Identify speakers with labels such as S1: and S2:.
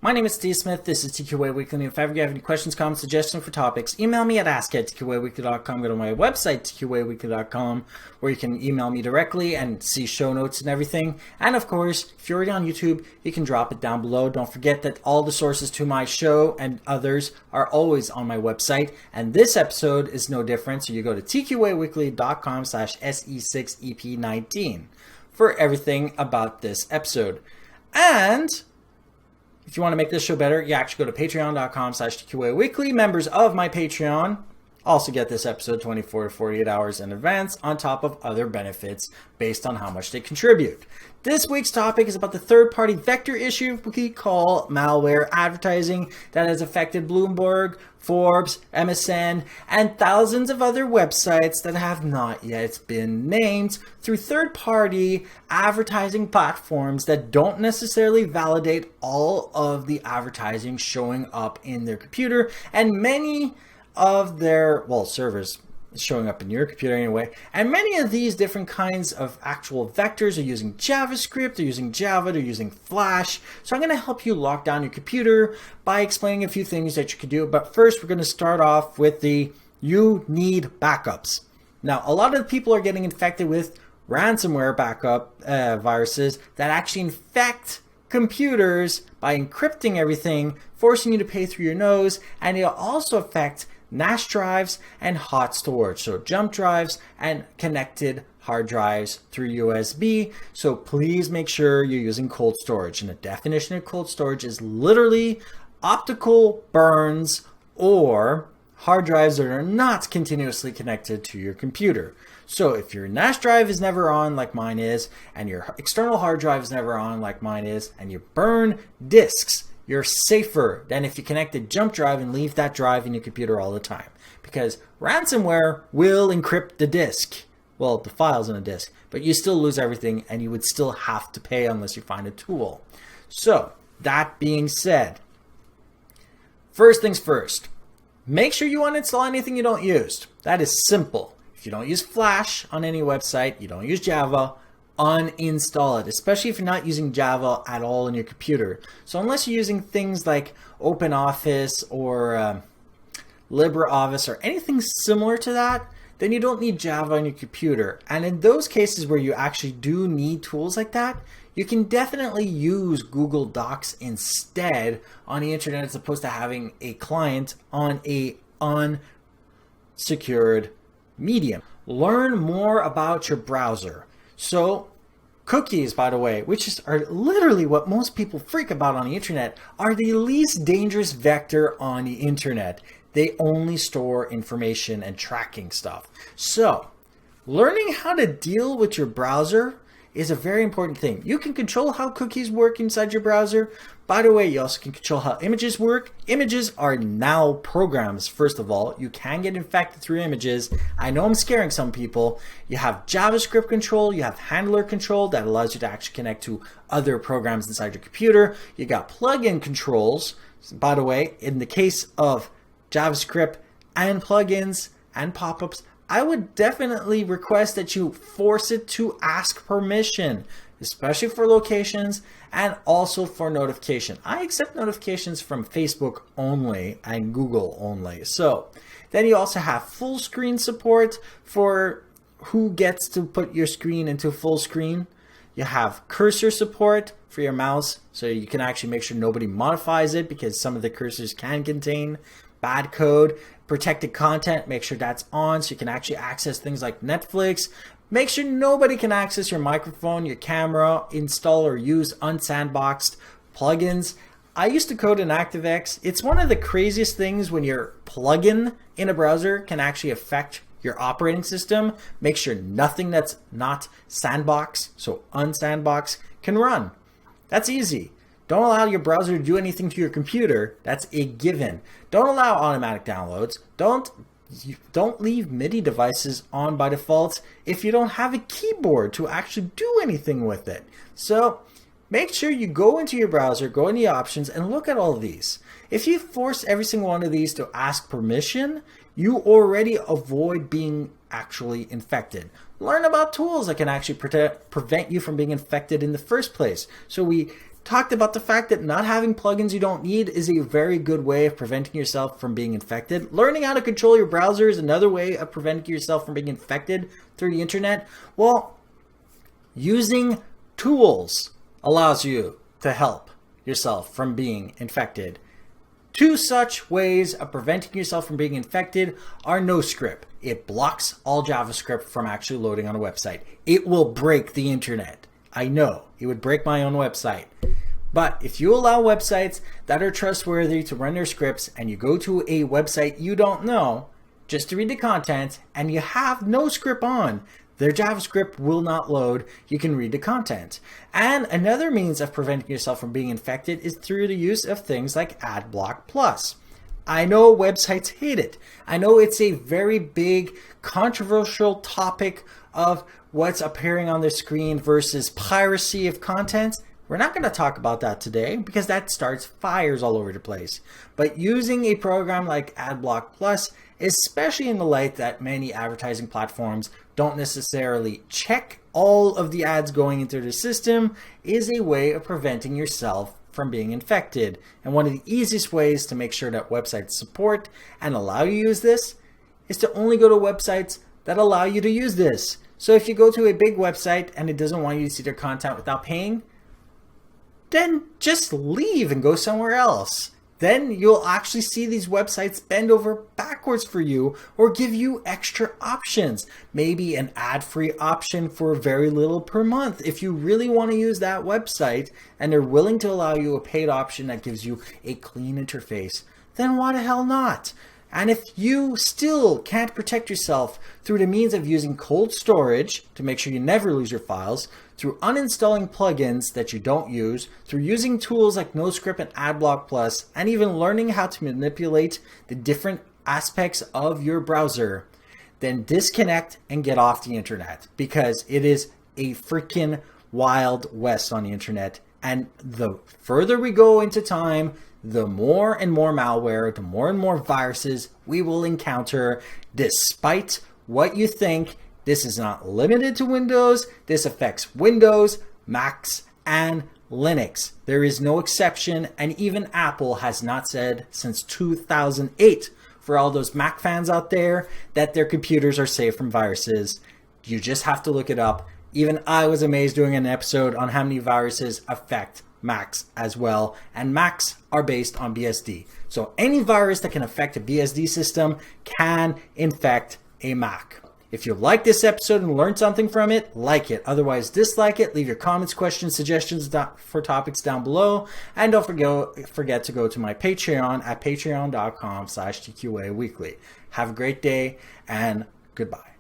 S1: My name is Steve Smith. This is TQA Weekly. If ever you have any questions, comments, suggestions for topics, email me at ask@tqaweekly.com. Go to my website, tqaweekly.com, where you can email me directly and see show notes and everything. And of course, if you're already on YouTube, you can drop it down below. Don't forget that all the sources to my show and others are always on my website. And this episode is no different. So you go to tqaweekly.com/se6ep19 for everything about this episode. And if you want to make this show better, you actually go to patreon.com/TQA Weekly. Members of my Patreon also get this episode 24 to 48 hours in advance, on top of other benefits based on how much they contribute. This week's topic is about the third-party vector issue we call malware advertising that has affected Bloomberg, Forbes, MSN, and thousands of other websites that have not yet been named through third-party advertising platforms that don't necessarily validate all of the advertising showing up in their computer, and many of their, servers showing up in your computer anyway. And many of these different kinds of actual vectors are using JavaScript, they're using Java, they're using Flash. So I'm going to help you lock down your computer by explaining a few things that you can do. But first, we're going to start off with you need backups. Now, a lot of the people are getting infected with ransomware backup viruses that actually infect computers by encrypting everything, forcing you to pay through your nose, and it'll also affect NAS drives and hot storage, so jump drives and connected hard drives through USB. So please make sure you're using cold storage. And the definition of cold storage is literally optical burns or hard drives that are not continuously connected to your computer. So if your NAS drive is never on like mine is, and your external hard drive is never on like mine is, and you burn disks, you're safer than if you connect a jump drive and leave that drive in your computer all the time. Because ransomware will encrypt the disk. Well, the files in a disk. But you still lose everything and you would still have to pay unless you find a tool. So, that being said, first things first. Make sure you uninstall anything you don't use. That is simple. If you don't use Flash on any website, you don't use Java, uninstall it, especially if you're not using Java at all in your computer. So unless you're using things like OpenOffice or LibreOffice or anything similar to that, then you don't need Java on your computer. And in those cases where you actually do need tools like that, you can definitely use Google Docs instead on the internet as opposed to having a client on a unsecured medium. Learn more about your browser. So cookies, by the way, which are literally what most people freak about on the internet, are the least dangerous vector on the internet. They only store information and tracking stuff. So learning how to deal with your browser is a very important thing. You can control how cookies work inside your browser. By the way, you also can control how images work. Images are now programs, first of all. You can get infected through images. I know I'm scaring some people. You have JavaScript control. You have handler control that allows you to actually connect to other programs inside your computer. You got plugin controls. By the way, in the case of JavaScript and plugins and pop-ups, I would definitely request that you force it to ask permission, especially for locations and also for notification. I accept notifications from Facebook only and Google only. So then you also have full screen support for who gets to put your screen into full screen. You have cursor support for your mouse, so you can actually make sure nobody modifies it because some of the cursors can contain bad code. Protected content, make sure that's on so you can actually access things like Netflix. Make sure nobody can access your microphone, your camera, install or use unsandboxed plugins. I used to code in ActiveX. It's one of the craziest things when your plugin in a browser can actually affect your operating system. Make sure nothing that's not sandbox, so unsandbox, can run. That's easy. Don't allow your browser to do anything to your computer. That's a given. Don't allow automatic downloads. Don't leave MIDI devices on by default if you don't have a keyboard to actually do anything with it. So make sure you go into your browser, go in the options, and look at all of these. If you force every single one of these to ask permission, you already avoid being actually infected. Learn about tools that can actually prevent you from being infected in the first place. So we talked about the fact that not having plugins you don't need is a very good way of preventing yourself from being infected. Learning how to control your browser is another way of preventing yourself from being infected through the internet. Well, using tools allows you to help yourself from being infected. Two such ways of preventing yourself from being infected are NoScript. It blocks all JavaScript from actually loading on a website. It will break the internet. I know, it would break my own website. But if you allow websites that are trustworthy to run their scripts and you go to a website you don't know just to read the content and you have NoScript on, their JavaScript will not load. You can read the content. And another means of preventing yourself from being infected is through the use of things like AdBlock Plus. I know websites hate it. I know it's a very big, controversial topic of what's appearing on the screen versus piracy of content. We're not going to talk about that today because that starts fires all over the place. But using a program like AdBlock Plus, especially in the light that many advertising platforms don't necessarily check all of the ads going into the system, is a way of preventing yourself from being infected. And one of the easiest ways to make sure that websites support and allow you to use this is to only go to websites that allow you to use this. So if you go to a big website and it doesn't want you to see their content without paying, then just leave and go somewhere else. Then you'll actually see these websites bend over backwards for you or give you extra options. Maybe an ad-free option for very little per month. If you really want to use that website and they're willing to allow you a paid option that gives you a clean interface, then why the hell not? And if you still can't protect yourself through the means of using cold storage to make sure you never lose your files, through uninstalling plugins that you don't use, through using tools like NoScript and AdBlock Plus, and even learning how to manipulate the different aspects of your browser, then disconnect and get off the internet, because it is a freaking wild west on the internet. And the further we go into time, the more and more malware, the more and more viruses we will encounter. Despite what you think, this is not limited to Windows. This affects Windows, Macs, and Linux. There is no exception, and even Apple has not said since 2008, for all those Mac fans out there, that their computers are safe from viruses. You just have to look it up. Even I was amazed doing an episode on how many viruses affect Macs as well, and Macs are based on BSD. So any virus that can affect a BSD system can infect a Mac. If you like this episode and learned something from it, like it. Otherwise, dislike it. Leave your comments, questions, suggestions for topics down below. And don't forget to go to my Patreon at patreon.com/TQA Weekly. Have a great day and goodbye.